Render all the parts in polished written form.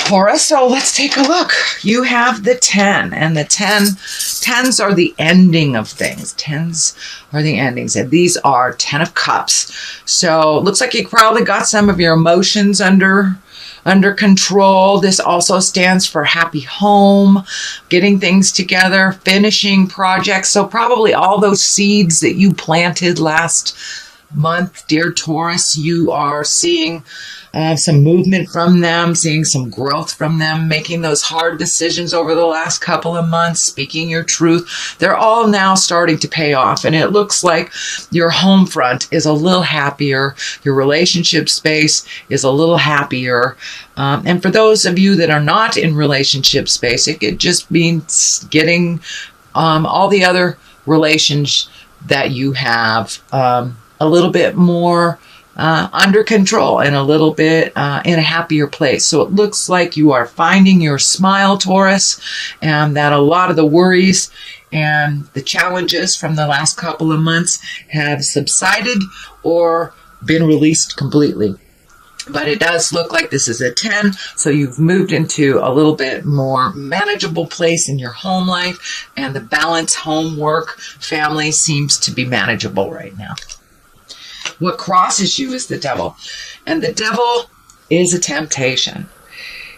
Taurus. So let's take a look. You have the 10, and the 10s are the ending of things. 10s are the endings, and these are 10 of Cups. So it looks like you probably got some of your emotions under control. This also stands for happy home, getting things together, finishing projects. So probably all those seeds that you planted last month, dear Taurus, you are seeing some movement from them, seeing some growth from them, making those hard decisions over the last couple of months, speaking your truth. They're all now starting to pay off. And it looks like your home front is a little happier. Your relationship space is a little happier. And for those of you that are not in relationship space, it could just means getting all the other relations that you have a little bit more under control and a little bit in a happier place. So it looks like you are finding your smile, Taurus, and that a lot of the worries and the challenges from the last couple of months have subsided or been released completely. But it does look like this is a 10, so you've moved into a little bit more manageable place in your home life, and the balance, home, work, family seems to be manageable right now. What crosses you is the devil. And the devil is a temptation.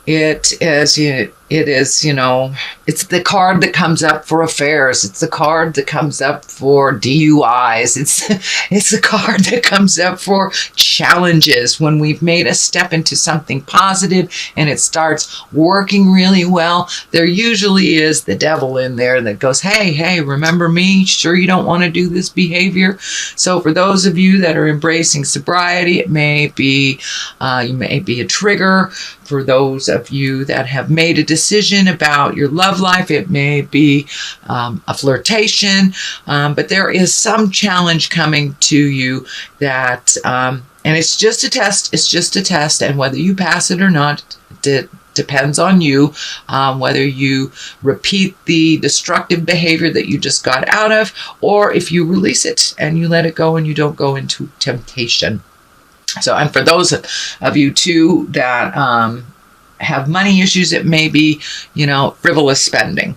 It is, it's the card that comes up for affairs. It's the card that comes up for DUIs. It's the card that comes up for challenges when we've made a step into something positive and it starts working really well. There usually is the devil in there that goes, hey, remember me? Sure you don't want to do this behavior? So for those of you that are embracing sobriety, it may be, you may be a trigger. For those of you that have made a decision about your love life, it may be a flirtation, but there is some challenge coming to you that, and it's just a test. It's just a test, and whether you pass it or not, depends on you, whether you repeat the destructive behavior that you just got out of, or if you release it and you let it go and you don't go into temptation. So, and for those of you too that have money issues, it may be, frivolous spending.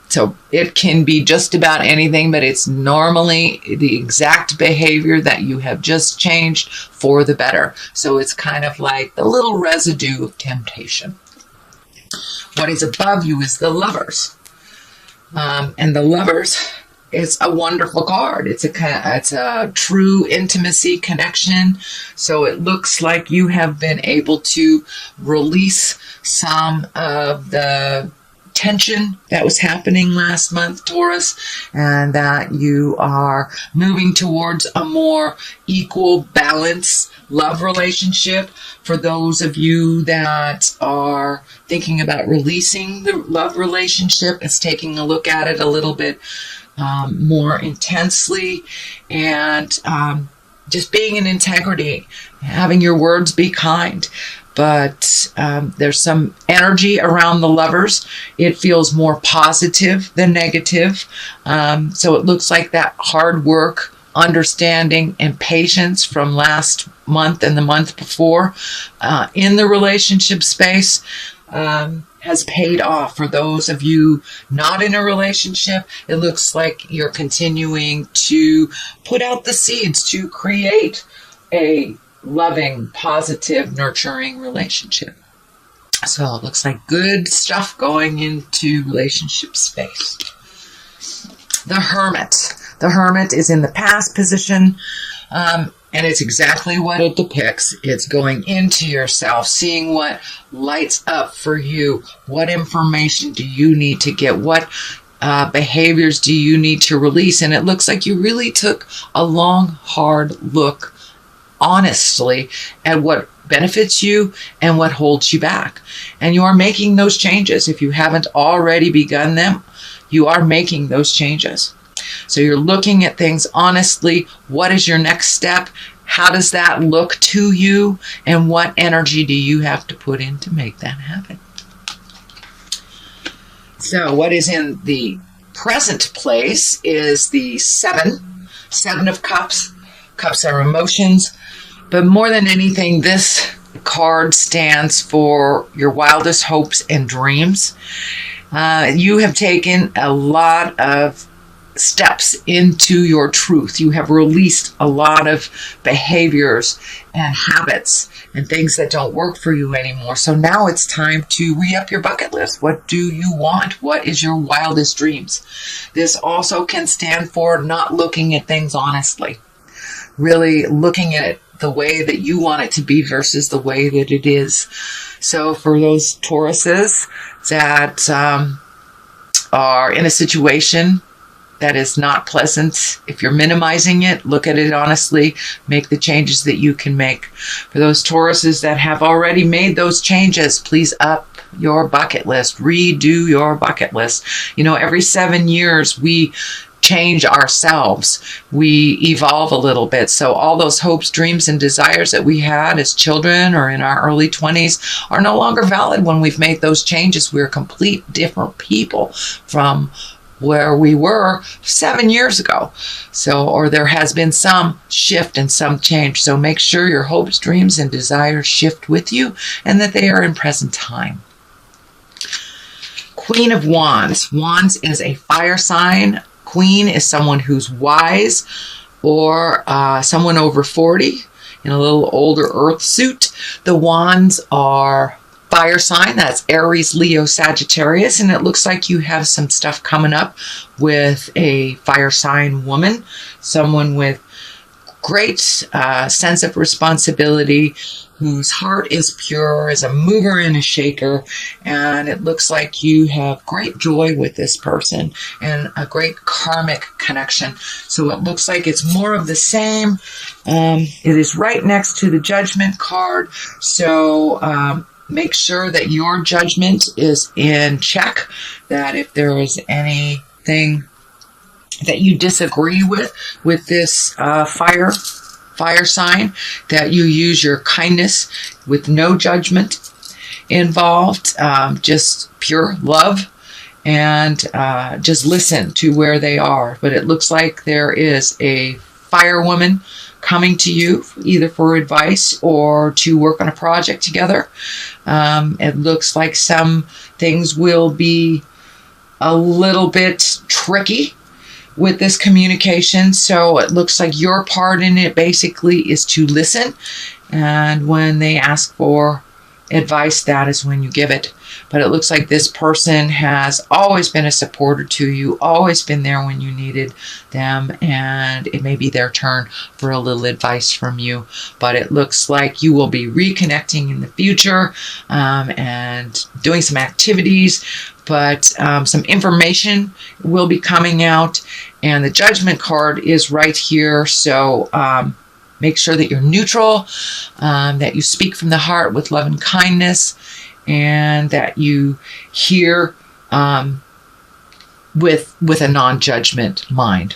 So it can be just about anything, but it's normally the exact behavior that you have just changed for the better. So it's kind of like the little residue of temptation. What is above you is the Lovers. And the Lovers, it's a wonderful card. It's a true intimacy connection. So it looks like you have been able to release some of the tension that was happening last month, Taurus, and that you are moving towards a more equal, balanced love relationship. For those of you that are thinking about releasing the love relationship, it's taking a look at it a little bit more intensely, and just being in integrity, having your words be kind. But there's some energy around the Lovers. It feels more positive than negative. So it looks like that hard work, understanding, and patience from last month and the month before in the relationship space has paid off. For those of you not in a relationship, it looks like you're continuing to put out the seeds to create a loving, positive, nurturing relationship. So it looks like good stuff going into relationship space. The Hermit. The Hermit is in the past position. And it's exactly what it depicts. It's going into yourself, seeing what lights up for you. What information do you need to get? What behaviors do you need to release? And it looks like you really took a long, hard look, honestly, at what benefits you and what holds you back. And you are making those changes. If you haven't already begun them, you are making those changes. So you're looking at things honestly. What is your next step? How does that look to you? And what energy do you have to put in to make that happen? So what is in the present place is the 7 of Cups. Cups are emotions. But more than anything, this The card stands for your wildest hopes and dreams. You have taken a lot of steps into your truth. You have released a lot of behaviors and habits and things that don't work for you anymore. So now it's time to re-up your bucket list. What do you want? What is your wildest dreams? This also can stand for not looking at things honestly. Really looking at it the way that you want it to be versus the way that it is. So for those Tauruses that are in a situation that is not pleasant, if you're minimizing it, look at it honestly, make the changes that you can make. For those Tauruses that have already made those changes, please up your bucket list, redo your bucket list. You know, every 7 years we change ourselves, we evolve a little bit. So all those hopes, dreams, and desires that we had as children or in our early 20s are no longer valid when we've made those changes. We're complete different people from where we were 7 years ago. So, or there has been some shift and some change. So make sure your hopes, dreams, and desires shift with you and that they are in present time. Queen of Wands. Wands is a fire sign. Queen is someone who's wise or someone over 40 in a little older earth suit. The Wands are fire sign. That's Aries, Leo, Sagittarius. And it looks like you have some stuff coming up with a fire sign woman, someone with great sense of responsibility, whose heart is pure, is a mover and a shaker, and it looks like you have great joy with this person and a great karmic connection. So it looks like it's more of the same. It is right next to the Judgment card, so make sure that your judgment is in check, that if there is anything that you disagree with this fire sign, that you use your kindness with no judgment involved, just pure love, and just listen to where they are. But it looks like there is a fire woman coming to you either for advice or to work on a project together. It looks like some things will be a little bit tricky with this communication. So it looks like your part in it basically is to listen. And when they ask for advice, that is when you give it. But it looks like this person has always been a supporter to you, always been there when you needed them, and it may be their turn for a little advice from you. But it looks like you will be reconnecting in the future and doing some activities, but some information will be coming out, and the Judgment card is right here. So make sure that you're neutral, that you speak from the heart with love and kindness, and that you hear with a non-judgment mind,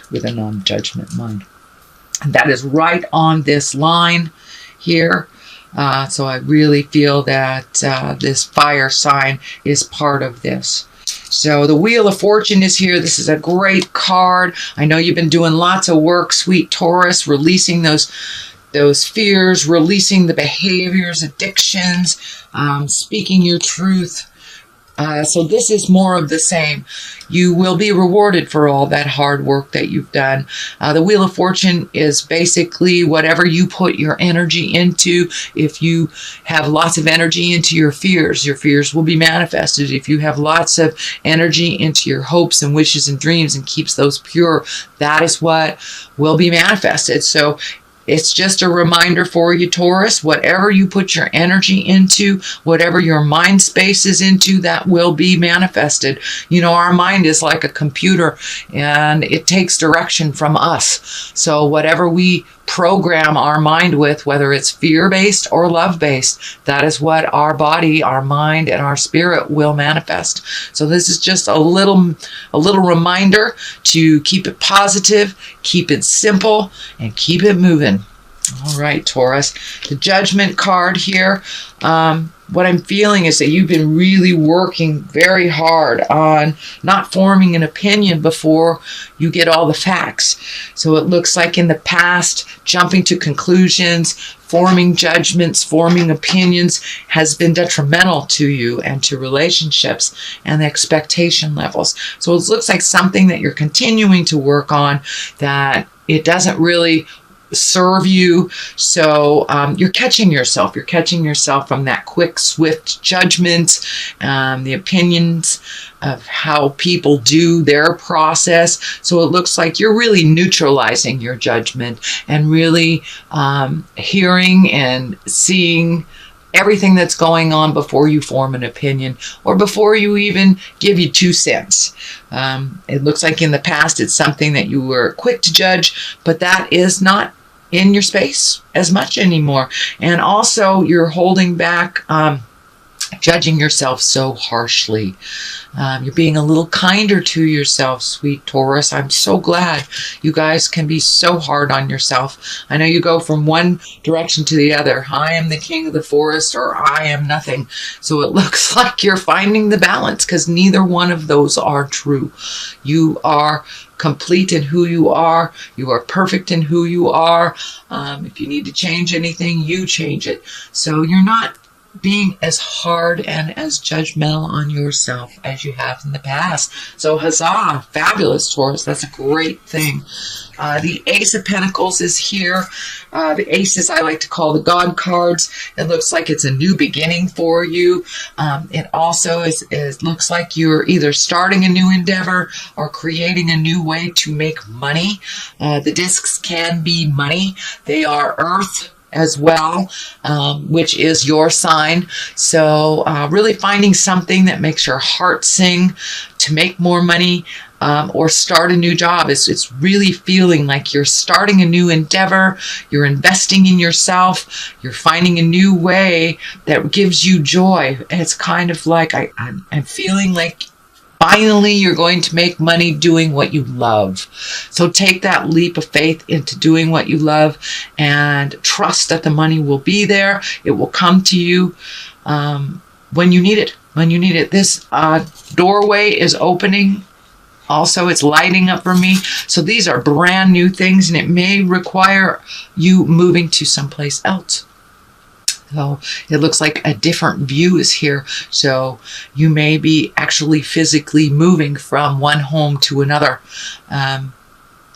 And that is right on this line here. So I really feel that this fire sign is part of this. So the Wheel of Fortune is here. This is a great card. I know you've been doing lots of work, sweet Taurus, releasing those fears, releasing the behaviors, addictions, speaking your truth. So this is more of the same. You will be rewarded for all that hard work that you've done. The Wheel of Fortune is basically whatever you put your energy into. If you have lots of energy into your fears will be manifested. If you have lots of energy into your hopes and wishes and dreams and keeps those pure, that is what will be manifested. So it's just a reminder for you, Taurus. Whatever you put your energy into, whatever your mind space is into, that will be manifested. You know, our mind is like a computer, and it takes direction from us. So whatever we program our mind with, whether it's fear-based or love-based, that is what our body, our mind, and our spirit will manifest. So this is just a little reminder to keep it positive, keep it simple, and keep it moving. All right, Taurus. The Judgment card here. What I'm feeling is that you've been really working very hard on not forming an opinion before you get all the facts. So it looks like in the past, jumping to conclusions, forming judgments, forming opinions has been detrimental to you and to relationships and the expectation levels. So it looks like something that you're continuing to work on, that it doesn't really serve you. So you're catching yourself. You're catching yourself from that quick, swift judgment, the opinions of how people do their process. So it looks like you're really neutralizing your judgment and really hearing and seeing everything that's going on before you form an opinion or before you even give you 2 cents. It looks like in the past it's something that you were quick to judge, but that is not in your space as much anymore. And also you're holding back judging yourself so harshly. You're being a little kinder to yourself, sweet Taurus. I'm so glad you guys can be so hard on yourself. I know you go from one direction to the other. I am the king of the forest, or I am nothing. So it looks like you're finding the balance, because neither one of those are true. You are complete in who you are. You are perfect in who you are. If you need to change anything, you change it. So you're not being as hard and as judgmental on yourself as you have in the past. So huzzah, fabulous, Taurus. That's a great thing. The Ace of Pentacles is here. The aces I like to call the God cards. It looks like it's a new beginning for you. It also looks like you're either starting a new endeavor or creating a new way to make money. The discs can be money. They are earth as well, which is your sign. So really finding something that makes your heart sing to make more money, or start a new job. It's really feeling like you're starting a new endeavor, you're investing in yourself, you're finding a new way that gives you joy. And it's kind of like I'm feeling like finally you're going to make money doing what you love. So take that leap of faith into doing what you love and trust that the money will be there. It will come to you when you need it. When you need it. This doorway is opening. Also, it's lighting up for me. So these are brand new things, and it may require you moving to someplace else. So it looks like a different view is here. So you may be actually physically moving from one home to another,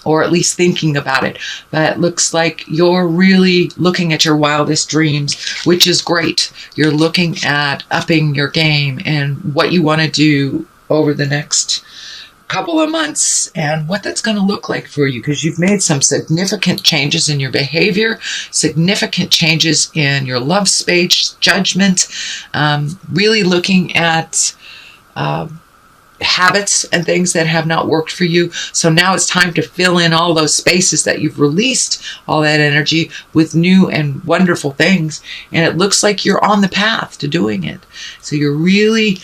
or at least thinking about it. But it looks like you're really looking at your wildest dreams, which is great. You're looking at upping your game and what you want to do over the next couple of months and what that's going to look like for you, because you've made some significant changes in your behavior, significant changes in your love space, judgment, really looking at habits and things that have not worked for you. So now it's time to fill in all those spaces that you've released all that energy with new and wonderful things. And it looks like you're on the path to doing it. So you're really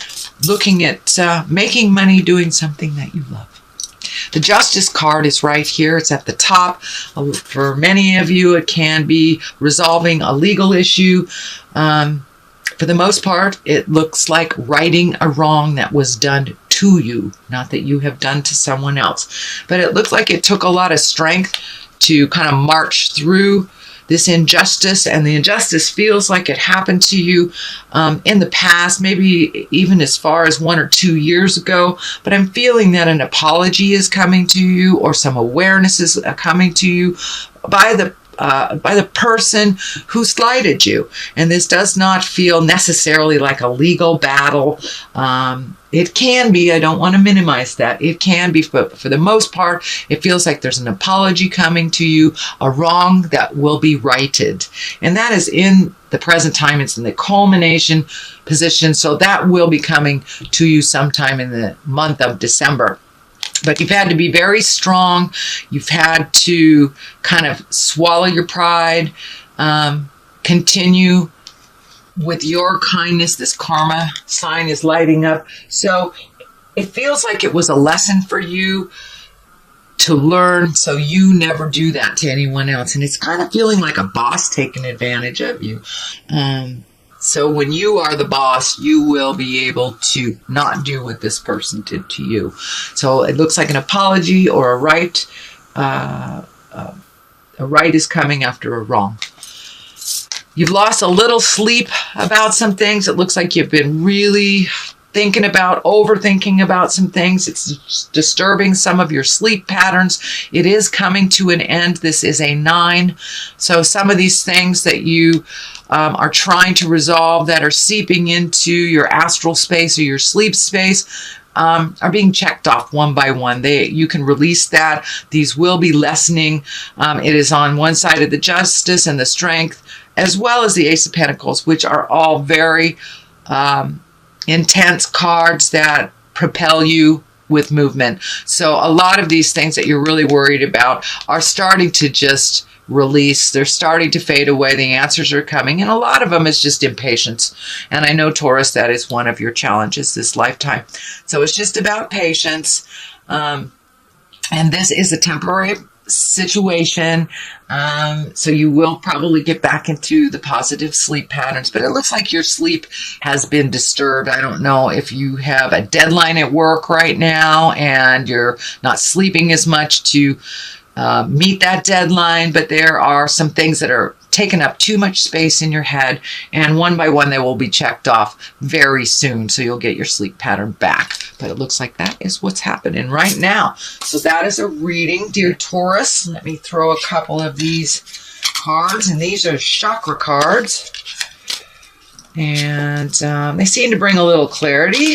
looking at making money doing something that you love. The Justice card is right here. It's at the top. For many of you, it can be resolving a legal issue. For the most part, it looks like righting a wrong that was done to you, not that you have done to someone else. But it looks like it took a lot of strength to kind of march through this injustice, and the injustice feels like it happened to you in the past, maybe even as far as 1 or 2 years ago. But I'm feeling that an apology is coming to you, or some awareness is coming to you by the person who slighted you. And this does not feel necessarily like a legal battle. It can be, I don't want to minimize that. It can be, but for the most part, it feels like there's an apology coming to you, a wrong that will be righted. And that is in the present time. It's in the culmination position. So that will be coming to you sometime in the month of December. But you've had to be very strong. You've had to kind of swallow your pride, continue with your kindness. This karma sign is lighting up. So it feels like it was a lesson for you to learn so you never do that to anyone else. And it's kind of feeling like a boss taking advantage of you. So when you are the boss, you will be able to not do what this person did to you. So it looks like an apology or a right. A right is coming after a wrong. You've lost a little sleep about some things. It looks like you've been really overthinking about some things. It's disturbing some of your sleep patterns. It is coming to an end. This is a 9. So some of these things that you are trying to resolve that are seeping into your astral space or your sleep space are being checked off one by one. You can release that. These will be lessening. It is on one side of the Justice and the Strength, as well as the Ace of Pentacles, which are all very intense cards that propel you with movement. So a lot of these things that you're really worried about are starting to just release. They're starting to fade away. The answers are coming. And a lot of them is just impatience. And I know, Taurus, that is one of your challenges this lifetime. So it's just about patience. And this is a temporary situation. So you will probably get back into the positive sleep patterns, but it looks like your sleep has been disturbed. I don't know if you have a deadline at work right now and you're not sleeping as much to meet that deadline, but there are some things that are taking up too much space in your head, and one by one they will be checked off very soon, so you'll get your sleep pattern back. But it looks like that is what's happening right now. So that is a reading, dear Taurus. Let me throw a couple of these cards, and these are chakra cards, and they seem to bring a little clarity.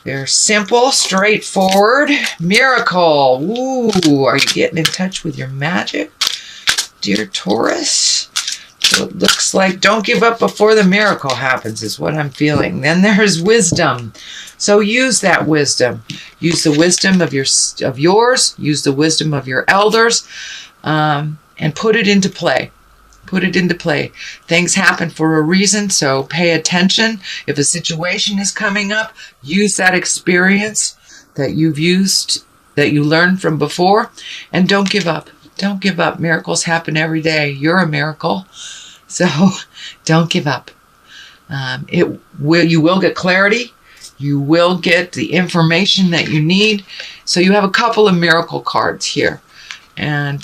They're simple, straightforward. Miracle. Ooh, are you getting in touch with your magic, dear Taurus? So it looks like don't give up before the miracle happens is what I'm feeling. Then there's wisdom. So use that wisdom. Use the wisdom of yours. Use the wisdom of your elders, and put it into play. Put it into play. Things happen for a reason, so pay attention. If a situation is coming up, use that experience that you've used, that you learned from before, and don't give up. Don't give up. Miracles happen every day. You're a miracle, so don't give up. You will get clarity. You will get the information that you need. So you have a couple of miracle cards here. And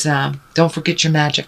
don't forget your magic.